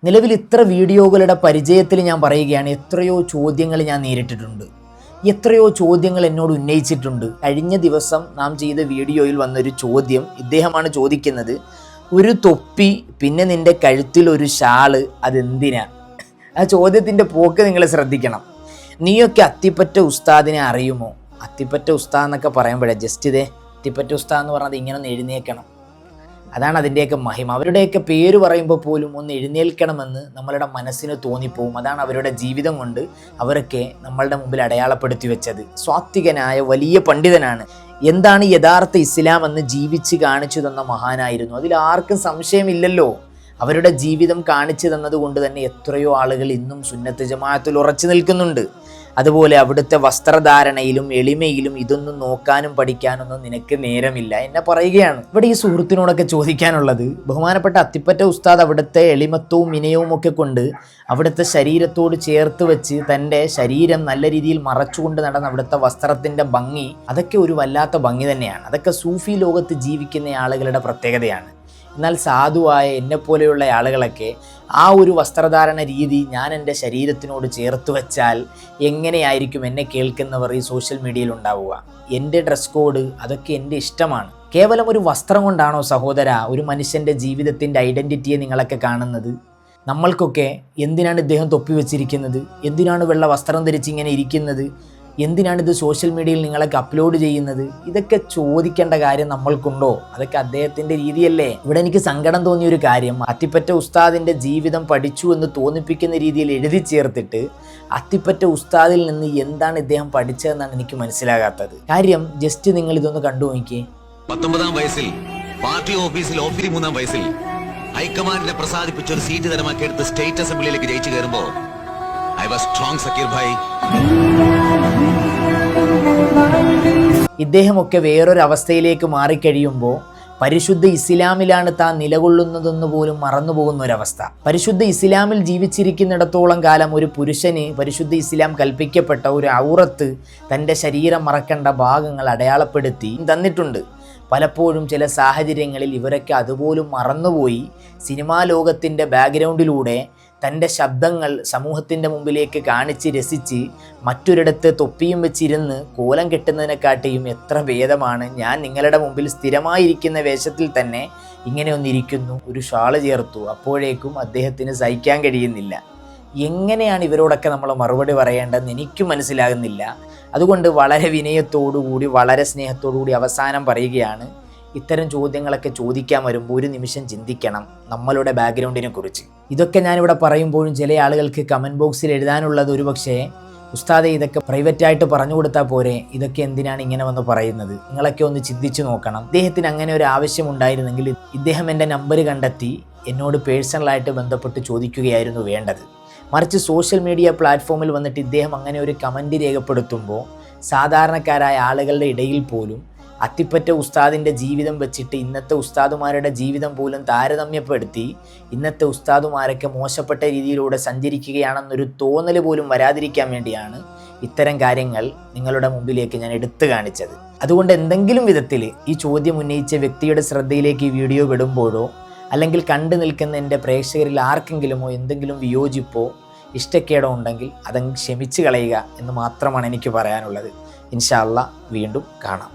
നിലവിൽ ഇത്ര വീഡിയോകളുടെ പരിചയത്തിൽ ഞാൻ പറയുകയാണ്, എത്രയോ ചോദ്യങ്ങൾ ഞാൻ നേരിട്ടിട്ടുണ്ട്, എത്രയോ ചോദ്യങ്ങൾ എന്നോട് ഉന്നയിച്ചിട്ടുണ്ട്. കഴിഞ്ഞ ദിവസം നാം ചെയ്ത വീഡിയോയിൽ വന്നൊരു ചോദ്യം ഇദ്ദേഹമാണ് ചോദിക്കുന്നത്, ഒരു തൊപ്പി പിന്നെ നിൻ്റെ കഴുത്തിൽ ഒരു ഷാള് അതെന്തിനാ? ആ ചോദ്യത്തിൻ്റെ പോക്ക് നിങ്ങൾ ശ്രദ്ധിക്കണം. നീയൊക്കെ അത്തിപ്പറ്റ ഉസ്താദിനെ അറിയുമോ? അത്തിപ്പറ്റ ഉസ്താദ് എന്നൊക്കെ പറയുമ്പോഴേ ജസ്റ്റ് ഇതേ അത്തിപ്പറ്റ ഉസ്താദ് എന്ന് പറഞ്ഞത് ഇങ്ങനെ ഒന്ന് എഴുന്നേൽക്കണം, അതാണ് അതിൻ്റെയൊക്കെ മഹിമ. അവരുടെയൊക്കെ പേര് പറയുമ്പോൾ പോലും ഒന്ന് എഴുന്നേൽക്കണമെന്ന് നമ്മളുടെ മനസ്സിന് തോന്നിപ്പോവും. അതാണ് അവരുടെ ജീവിതം കൊണ്ട് അവരൊക്കെ നമ്മളുടെ മുമ്പിൽ അടയാളപ്പെടുത്തി വെച്ചത്. സ്വാത്വികനായ വലിയ പണ്ഡിതനാണ്. എന്താണ് യഥാർത്ഥ ഇസ്ലാം എന്ന് ജീവിച്ച് കാണിച്ചു തന്ന മഹാനായിരുന്നു. അതിൽ ആർക്കും സംശയമില്ലല്ലോ. അവരുടെ ജീവിതം കാണിച്ചു തന്നത് കൊണ്ട് തന്നെ എത്രയോ ആളുകൾ ഇന്നും സുന്നത്ത് ജമാഅത്തിൽ ഉറച്ചു നിൽക്കുന്നുണ്ട്. അതുപോലെ അവിടുത്തെ വസ്ത്രധാരണയിലും എളിമയിലും ഇതൊന്നും നോക്കാനും പഠിക്കാനൊന്നും നിനക്ക് നേരമില്ല എന്നെ പറയുകയാണ്. ഇവിടെ ഈ സുഹൃത്തിനോടൊക്കെ ചോദിക്കാനുള്ളത്, ബഹുമാനപ്പെട്ട അത്തിപ്പറ്റ ഉസ്താദ് അവിടുത്തെ എളിമത്വവും വിനയവും ഒക്കെ കൊണ്ട് അവിടുത്തെ ശരീരത്തോട് ചേർത്ത് വെച്ച് തൻ്റെ ശരീരം നല്ല രീതിയിൽ മറച്ചുകൊണ്ട് നടന്ന അവിടുത്തെ വസ്ത്രത്തിൻ്റെ ഭംഗി, അതൊക്കെ ഒരു വല്ലാത്ത ഭംഗി തന്നെയാണ്. അതൊക്കെ സൂഫി ലോകത്ത് ജീവിക്കുന്ന ആളുകളുടെ പ്രത്യേകതയാണ്. എന്നാൽ സാധുവായ എന്നെപ്പോലെയുള്ള ആളുകളൊക്കെ ആ ഒരു വസ്ത്രധാരണ രീതി ഞാൻ എൻ്റെ ശരീരത്തിനോട് ചേർത്ത് വെച്ചാൽ എങ്ങനെയായിരിക്കും എന്നെ കേൾക്കുന്നവർ ഈ സോഷ്യൽ മീഡിയയിൽ ഉണ്ടാവുക? എൻ്റെ ഡ്രസ് കോഡ് അതൊക്കെ എൻ്റെ ഇഷ്ടമാണ്. കേവലം ഒരു വസ്ത്രം കൊണ്ടാണോ സഹോദര ഒരു മനുഷ്യൻ്റെ ജീവിതത്തിൻ്റെ ഐഡൻറ്റിറ്റിയെ നിങ്ങളൊക്കെ കാണുന്നത്? നമ്മൾക്കൊക്കെ എന്തിനാണ് ഇദ്ദേഹം തൊപ്പി വെച്ചിരിക്കുന്നത്? എന്തിനാണ് വെള്ള വസ്ത്രം ധരിച്ചിങ്ങനെ ഇരിക്കുന്നത്? എന്തിനാണിത് സോഷ്യൽ മീഡിയയിൽ നിങ്ങളൊക്കെ അപ്ലോഡ് ചെയ്യുന്നത്? ഇതൊക്കെ ചോദിക്കേണ്ട കാര്യം നമ്മൾക്കുണ്ടോ? അതൊക്കെ അദ്ദേഹത്തിൻ്റെ രീതിയല്ലേ. ഇവിടെ എനിക്ക് സങ്കടം തോന്നിയൊരു കാര്യം, അത്തിപ്പറ്റ ഉസ്താദിൻ്റെ ജീവിതം പഠിച്ചു എന്ന് തോന്നിപ്പിക്കുന്ന രീതിയിൽ എഴുതി ചേർത്തിട്ട് അത്തിപ്പറ്റ ഉസ്താദിൽ നിന്ന് എന്താണ് ഇദ്ദേഹം പഠിച്ചതെന്നാണ് എനിക്ക് മനസ്സിലാകാത്തത്. കാര്യം ജസ്റ്റ് നിങ്ങൾ ഇതൊന്ന് കണ്ടു നോക്കിയേ. 19-ാം വയസ്സിൽ പാർട്ടി ഓഫീസിൽ 3-ാം വയസ്സിൽ ഹൈക്കമാൻഡിനെ പ്രസാദിപ്പിച്ച ഒരു സീറ്റ് തരമാക്കി എടുത്ത് സ്റ്റേറ്റ് അസംബ്ലിയിലേക്ക് ജയിച്ചു കയറുമ്പോ I was strong, Zakir bhai. ഇദ്ദേഹമൊക്കെ വേറൊരവസ്ഥയിലേക്ക് മാറിക്കഴിയുമ്പോൾ പരിശുദ്ധ ഇസ്ലാമിലാണ് താൻ നിലകൊള്ളുന്നതെന്ന് പോലും മറന്നുപോകുന്ന ഒരവസ്ഥ. പരിശുദ്ധ ഇസ്ലാമിൽ ജീവിച്ചിരിക്കുന്നിടത്തോളം കാലം ഒരു പുരുഷന് പരിശുദ്ധ ഇസ്ലാം കൽപ്പിക്കപ്പെട്ട ഒരു ഔറത്ത്, തൻ്റെ ശരീരം മറക്കേണ്ട ഭാഗങ്ങൾ അടയാളപ്പെടുത്തി തന്നിട്ടുണ്ട്. പലപ്പോഴും ചില സാഹചര്യങ്ങളിൽ ഇവരൊക്കെ അതുപോലും മറന്നുപോയി സിനിമാ ലോകത്തിൻ്റെ ബാക്ക്ഗ്രൗണ്ടിലൂടെ തൻ്റെ ശബ്ദങ്ങൾ സമൂഹത്തിൻ്റെ മുമ്പിലേക്ക് കാണിച്ച് രസിച്ച് മറ്റൊരിടത്ത് തൊപ്പിയും വെച്ചിരുന്ന് കോലം കെട്ടുന്നതിനെക്കാട്ടിയും എത്ര ഭേദമാണ് ഞാൻ നിങ്ങളുടെ മുമ്പിൽ സ്ഥിരമായിരിക്കുന്ന വേഷത്തിൽ തന്നെ ഇങ്ങനെ ഒന്നിരിക്കുന്നു, ഒരു ഷാള് ചേർത്തു, അപ്പോഴേക്കും അദ്ദേഹത്തിന് സഹിക്കാൻ കഴിയുന്നില്ല. എങ്ങനെയാണ് ഇവരോടൊക്കെ നമ്മൾ മറുപടി പറയേണ്ടതെന്ന് എനിക്കും മനസ്സിലാകുന്നില്ല. അതുകൊണ്ട് വളരെ വിനയത്തോടുകൂടി വളരെ സ്നേഹത്തോടുകൂടി അവസാനം പറയുകയാണ്, ഇത്തരം ചോദ്യങ്ങളൊക്കെ ചോദിക്കാൻ വരുമ്പോൾ ഒരു നിമിഷം ചിന്തിക്കണം നമ്മളുടെ ബാക്ക്ഗ്രൗണ്ടിനെ കുറിച്ച്. ഇതൊക്കെ ഞാനിവിടെ പറയുമ്പോഴും ചില ആളുകൾക്ക് കമൻറ്റ് ബോക്സിൽ എഴുതാനുള്ളത്, ഒരു പക്ഷേ ഉസ്താദെ ഇതൊക്കെ പ്രൈവറ്റായിട്ട് പറഞ്ഞു കൊടുത്താൽ പോരെ, ഇതൊക്കെ എന്തിനാണ് ഇങ്ങനെ വന്ന് പറയുന്നത്? നിങ്ങളൊക്കെ ഒന്ന് ചിന്തിച്ചു നോക്കണം. ഇദ്ദേഹത്തിന് അങ്ങനെ ഒരു ആവശ്യം ഉണ്ടായിരുന്നെങ്കിൽ ഇദ്ദേഹം എൻ്റെ നമ്പർ കണ്ടെത്തി എന്നോട് പേഴ്സണലായിട്ട് ബന്ധപ്പെട്ട് ചോദിക്കുകയായിരുന്നു വേണ്ടത്. മറിച്ച് സോഷ്യൽ മീഡിയ പ്ലാറ്റ്ഫോമിൽ വന്നിട്ട് ഇദ്ദേഹം അങ്ങനെ ഒരു കമൻറ്റ് രേഖപ്പെടുത്തുമ്പോൾ സാധാരണക്കാരായ ആളുകളുടെ ഇടയിൽ പോലും അത്തിപ്പറ്റ ഉസ്താദിൻ്റെ ജീവിതം വെച്ചിട്ട് ഇന്നത്തെ ഉസ്താദുമാരുടെ ജീവിതം പോലും താരതമ്യപ്പെടുത്തി ഇന്നത്തെ ഉസ്താദുമാരൊക്കെ മോശപ്പെട്ട രീതിയിലൂടെ സഞ്ചരിക്കുകയാണെന്നൊരു തോന്നൽ പോലും വരാതിരിക്കാൻ വേണ്ടിയാണ് ഇത്തരം കാര്യങ്ങൾ നിങ്ങളുടെ മുമ്പിലേക്ക് ഞാൻ എടുത്തു കാണിച്ചത്. അതുകൊണ്ട് എന്തെങ്കിലും വിധത്തിൽ ഈ ചോദ്യം ഉന്നയിച്ച വ്യക്തിയുടെ ശ്രദ്ധയിലേക്ക് ഈ വീഡിയോ വിടുമ്പോഴോ അല്ലെങ്കിൽ കണ്ടു നിൽക്കുന്ന എൻ്റെ പ്രേക്ഷകരിൽ ആർക്കെങ്കിലുമോ എന്തെങ്കിലും വിയോജിപ്പോ ഇഷ്ടക്കേടോ ഉണ്ടെങ്കിൽ അതങ്ങ് ക്ഷമിച്ച് കളയുക എന്ന് മാത്രമാണ് എനിക്ക് പറയാനുള്ളത്. ഇൻഷാ അല്ലാഹ് വീണ്ടും കാണാം.